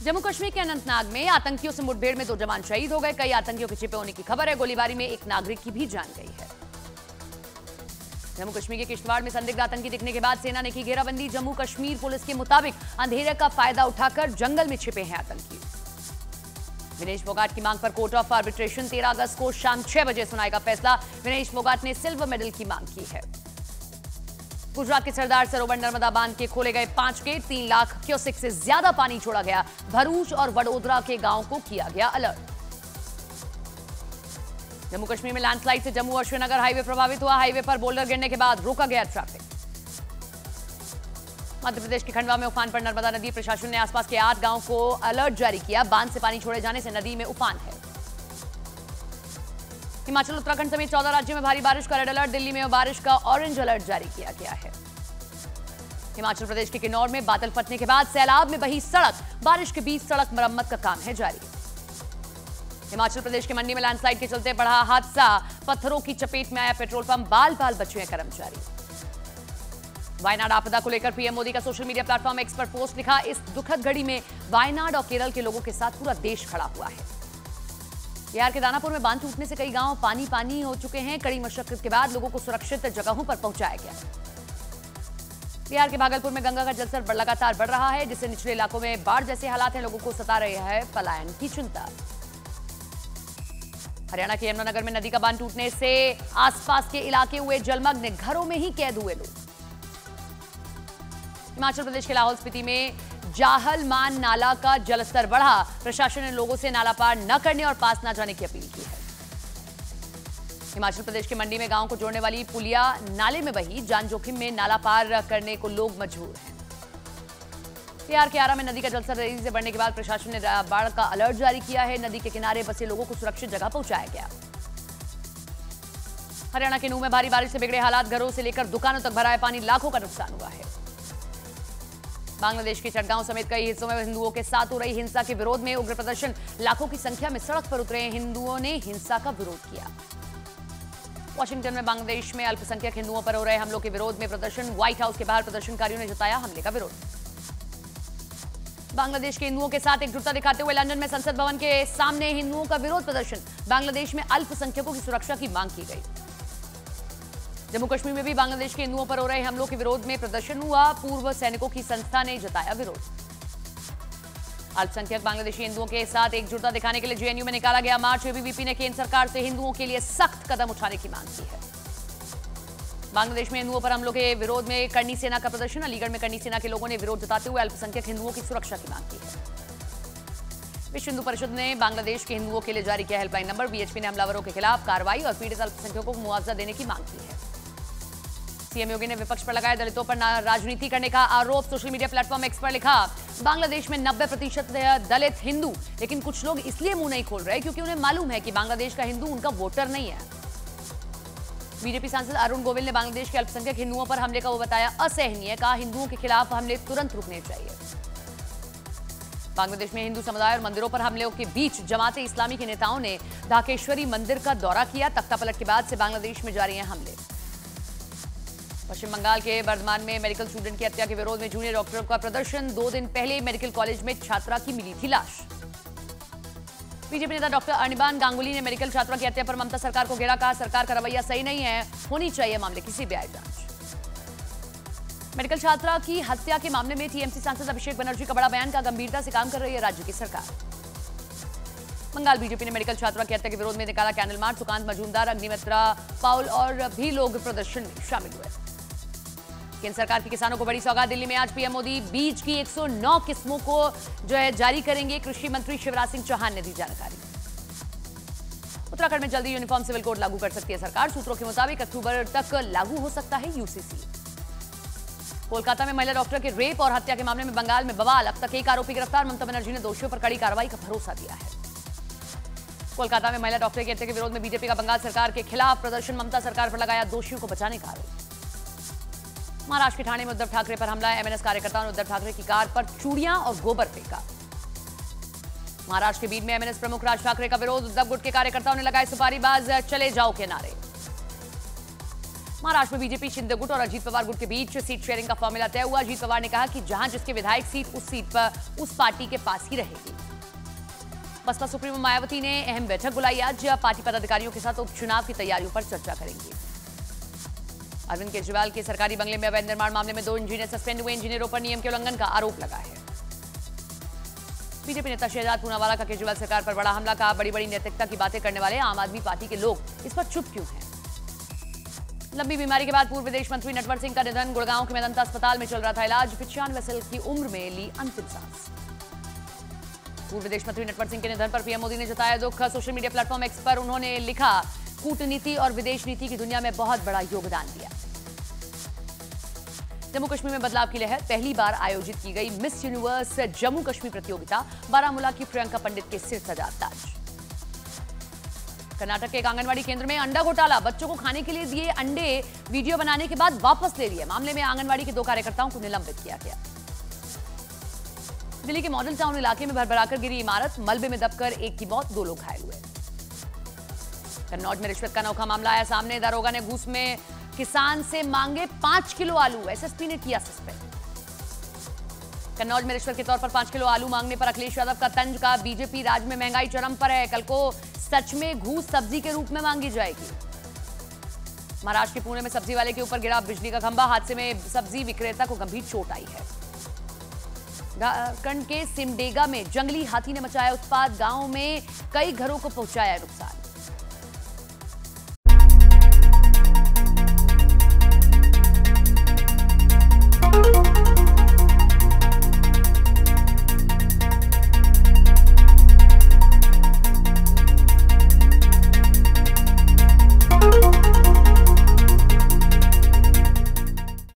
जम्मू कश्मीर के अनंतनाग में आतंकियों से मुठभेड़ में 2 जवान शहीद हो गए। कई आतंकियों के छिपे होने की खबर है। गोलीबारी में एक नागरिक की भी जान गई है। जम्मू कश्मीर के किश्तवाड़ में संदिग्ध आतंकी दिखने के बाद सेना ने की घेराबंदी। जम्मू कश्मीर पुलिस के मुताबिक अंधेरे का फायदा उठाकर जंगल में छिपे हैं आतंकी। विनेश फोगाट की मांग पर कोर्ट ऑफ आर्बिट्रेशन 13 अगस्त को शाम 6 बजे सुनाएगा फैसला। विनेश फोगाट ने सिल्वर मेडल की मांग की है। गुजरात के सरदार सरोवर नर्मदा बांध के खोले गए 5 गेट, 3 लाख क्यूसेक से ज्यादा पानी छोड़ा गया। भरूच और वडोदरा के गांवों को किया गया अलर्ट। जम्मू कश्मीर में लैंडस्लाइड से जम्मू और श्रीनगर हाईवे प्रभावित हुआ। हाईवे पर बोल्डर गिरने के बाद रोका गया ट्रैफिक। मध्य प्रदेश के खंडवा में उफान पर नर्मदा नदी। प्रशासन ने आसपास के 8 गांवों को अलर्ट जारी किया। बांध से पानी छोड़े जाने से नदी में उफान है। हिमाचल उत्तराखंड समेत 14 राज्यों में भारी बारिश का रेड अलर्ट। दिल्ली में बारिश का ऑरेंज अलर्ट जारी किया गया है। हिमाचल प्रदेश के किन्नौर में बादल फटने के बाद सैलाब में बही सड़क। बारिश के बीच सड़क मरम्मत का काम है जारी। हिमाचल प्रदेश के मंडी में लैंडस्लाइड के चलते बढ़ा हादसा। पत्थरों की चपेट में आया पेट्रोल पंप। बाल बाल बचे हैं कर्मचारी। वायनाड आपदा को लेकर पीएम मोदी का सोशल मीडिया प्लेटफॉर्म एक्स पर पोस्ट लिखा। इस दुखद घड़ी में वायनाड और केरल के लोगों के साथ पूरा देश खड़ा हुआ है। बिहार के दानापुर में बांध टूटने से कई गांव पानी पानी हो चुके हैं। कड़ी मशक्कत के बाद लोगों को सुरक्षित जगहों पर पहुंचाया गया। बिहार के भागलपुर में गंगा का जलस्तर लगातार बढ़ रहा है, जिससे निचले इलाकों में बाढ़ जैसे हालात हैं। लोगों को सता रही है पलायन की चिंता। हरियाणा के यमुनानगर में नदी का बांध टूटने से आसपास के इलाके हुए जलमग्न। घरों में ही कैद हुए लोग। हिमाचल प्रदेश के लाहौल स्पीति में जाहल मान नाला का जलस्तर बढ़ा। प्रशासन ने लोगों से नाला पार न करने और पास न जाने की अपील की है। हिमाचल प्रदेश के मंडी में गांव को जोड़ने वाली पुलिया नाले में बही। जान जोखिम में नाला पार करने को लोग मजबूर हैं। बिहार के आरा में नदी का जलस्तर तेजी से बढ़ने के बाद प्रशासन ने बाढ़ का अलर्ट जारी किया है। नदी के किनारे बसे लोगों को सुरक्षित जगह पहुंचाया गया। हरियाणा के नूह में भारी बारिश से बिगड़े हालात। घरों से लेकर दुकानों तक भरा है पानी। लाखों का नुकसान हुआ है। बांग्लादेश के चटगांव समेत कई हिस्सों में हिंदुओं के साथ हो रही हिंसा के विरोध में उग्र प्रदर्शन। लाखों की संख्या में सड़क पर उतरे हिंदुओं ने हिंसा का विरोध किया। वाशिंगटन में बांग्लादेश में अल्पसंख्यक हिंदुओं पर हो रहे हमलों के विरोध में प्रदर्शन। व्हाइट हाउस के बाहर प्रदर्शनकारियों ने जताया हमले का विरोध। बांग्लादेश के हिंदुओं के साथ एकजुटता दिखाते हुए लंदन में संसद भवन के सामने हिंदुओं का विरोध प्रदर्शन। बांग्लादेश में अल्पसंख्यकों की सुरक्षा की मांग की गई। जम्मू कश्मीर में भी बांग्लादेश के हिंदुओं पर हो रहे हमलों के विरोध में प्रदर्शन हुआ। पूर्व सैनिकों की संस्था ने जताया विरोध। अल्पसंख्यक बांग्लादेशी हिंदुओं के साथ एकजुटता दिखाने के लिए जेएनयू में निकाला गया मार्च। एबीवीपी ने केंद्र सरकार से हिंदुओं के लिए सख्त कदम उठाने की मांग की है। बांग्लादेश में हिंदुओं पर हमलों के विरोध में करनी सेना का प्रदर्शन। अलीगढ़ में करनी सेना के लोगों ने विरोध जताते हुए अल्पसंख्यक हिंदुओं की सुरक्षा की मांग की है। विश्व हिंदू परिषद ने बांग्लादेश के हिंदुओं के लिए जारी किया हेल्पलाइन नंबर। बीएचपी ने हमलावरों के खिलाफ कार्रवाई और पीड़ित अल्पसंख्यकों को मुआवजा देने की मांग की है। सीएम योगी ने विपक्ष पर लगाया दलितों पर राजनीति करने का आरोप। सोशल मीडिया प्लेटफॉर्म एक्स पर लिखा, बांग्लादेश में 90% दलित हिंदू, लेकिन कुछ लोग इसलिए मुंह नहीं खोल रहे क्योंकि उन्हें मालूम है कि बांग्लादेश का हिंदू उनका वोटर नहीं है। बीजेपी सांसद अरुण गोविल ने बांग्लादेश के अल्पसंख्यक हिंदुओं पर हमले का वो बताया असहनीय। कहा हिंदुओं के खिलाफ हमले तुरंत रुकने चाहिए। बांग्लादेश में हिंदू समुदाय और मंदिरों पर हमलों के बीच जमाते इस्लामी के नेताओं ने ढाकेश्वरी मंदिर का दौरा किया। तख्तापलट के बाद से बांग्लादेश में जारी हैं हमले। पश्चिम बंगाल के बर्धमान में मेडिकल स्टूडेंट की हत्या के विरोध में जूनियर डॉक्टरों का प्रदर्शन। 2 दिन पहले मेडिकल कॉलेज में छात्रा की मिली थी लाश। बीजेपी नेता डॉक्टर अनिबान गांगुली ने मेडिकल छात्रा की हत्या पर ममता सरकार को घेरा। कहा सरकार का रवैया सही नहीं है, होनी चाहिए मामले की सीबीआई जांच। मेडिकल छात्रा की हत्या के मामले में टीएमसी सांसद अभिषेक बनर्जी का बड़ा बयान। का गंभीरता से काम कर रही है राज्य की सरकार। बंगाल बीजेपी ने मेडिकल छात्रा की हत्या के विरोध में निकाला कैंडल मार्च। सुकांत मजूमदार, अग्निमित्रा पाउल और भी लोग प्रदर्शन में शामिल हुए। केंद्र सरकार की किसानों को बड़ी सौगात। दिल्ली में आज पीएम मोदी बीज की 109 किस्मों को जारी करेंगे। कृषि मंत्री शिवराज सिंह चौहान ने दी जानकारी। उत्तराखंड में जल्दी यूनिफॉर्म सिविल कोड लागू कर सकती है सरकार। सूत्रों के मुताबिक अक्टूबर तक लागू हो सकता है यूसीसी। कोलकाता में महिला डॉक्टर के रेप और हत्या के मामले में बंगाल में बवाल। अब तक 1 आरोपी गिरफ्तार। ममता बनर्जी ने दोषियों पर कड़ी कार्रवाई का भरोसा दिया है। कोलकाता में महिला डॉक्टर की हत्या के विरोध में बीजेपी का बंगाल सरकार के खिलाफ प्रदर्शन। ममता सरकार पर लगाया दोषियों को बचाने का आरोप। महाराष्ट्र के ठाणे में उद्धव ठाकरे पर हमला। एमएनएस कार्यकर्ताओं ने उद्धव ठाकरे की कार पर चूड़ियां और गोबर फेंका। महाराष्ट्र के बीड में एमएनएस प्रमुख राज ठाकरे का विरोध। उद्धव गुट के कार्यकर्ताओं ने लगाए सुपारीबाज चले जाओ के नारे। महाराष्ट्र में बीजेपी शिंदे गुट और अजीत पवार गुट के बीच सीट शेयरिंग का फॉर्मूला तय हुआ। अजीत पवार ने कहा कि जहां जिसके विधायक सीट उस सीट पर उस पार्टी के पास ही रहेगी। बसपा सुप्रीमो मायावती ने अहम बैठक बुलाई। आज पार्टी पदाधिकारियों के साथ उपचुनाव की तैयारियों पर चर्चा करेंगी। अरविंद केजरीवाल के सरकारी बंगले में अवैध निर्माण मामले में 2 इंजीनियर सस्पेंड हुए। इंजीनियरों पर नियम के उल्लंघन का आरोप लगा है। बीजेपी नेता शहजाद पूनावाला का केजरीवाल सरकार पर बड़ा हमला। कहा, बड़ी बड़ी नैतिकता की बातें करने वाले आम आदमी पार्टी के लोग इस पर चुप क्यों हैं। लंबी बीमारी के बाद पूर्व विदेश मंत्री नटवर सिंह का निधन। गुड़गांव के मेदांता अस्पताल में चल रहा था इलाज। 95 साल की उम्र में ली अंतिम सांस। पूर्व विदेश मंत्री नटवर सिंह के निधन पर पीएम मोदी ने जताया दुख। सोशल मीडिया प्लेटफॉर्म एक्स पर उन्होंने लिखा, कूटनीति और विदेश नीति की दुनिया में बहुत बड़ा योगदान दिया। जम्मू कश्मीर में बदलाव की लहर। पहली बार आयोजित की गई मिस यूनिवर्स जम्मू कश्मीर प्रतियोगिता। बारामूला की प्रियंका पंडित के सिर सजा ताज। कर्नाटक के एक आंगनवाड़ी केंद्र में अंडा घोटाला। बच्चों को खाने के लिए दिए अंडे वीडियो बनाने के बाद वापस ले लिए। मामले में आंगनवाड़ी के 2 कार्यकर्ताओं को निलंबित किया गया। दिल्ली के मॉडल टाउन इलाके में भरभराकर गिरी इमारत। मलबे में दबकर एक की मौत, 2 लोग घायल हुए। कन्नौज में रिश्वत का अनोखा मामला आया सामने। दारोगा ने घूस में किसान से मांगे 5 किलो आलू। एसएसपी ने किया सस्पेंड। कन्नौज में रिश्वत के तौर पर 5 किलो आलू मांगने पर अखिलेश यादव का तंज। का बीजेपी राज में महंगाई चरम पर है। कल को सच में घूस सब्जी के रूप में मांगी जाएगी। महाराष्ट्र के पुणे में सब्जी वाले के ऊपर गिरा बिजली का खंभा। हादसे में सब्जी विक्रेता को गंभीर चोट आई है। झारखंड के सिमडेगा में जंगली हाथी ने मचाया उत्पात। गांव में कई घरों को पहुंचाया नुकसान।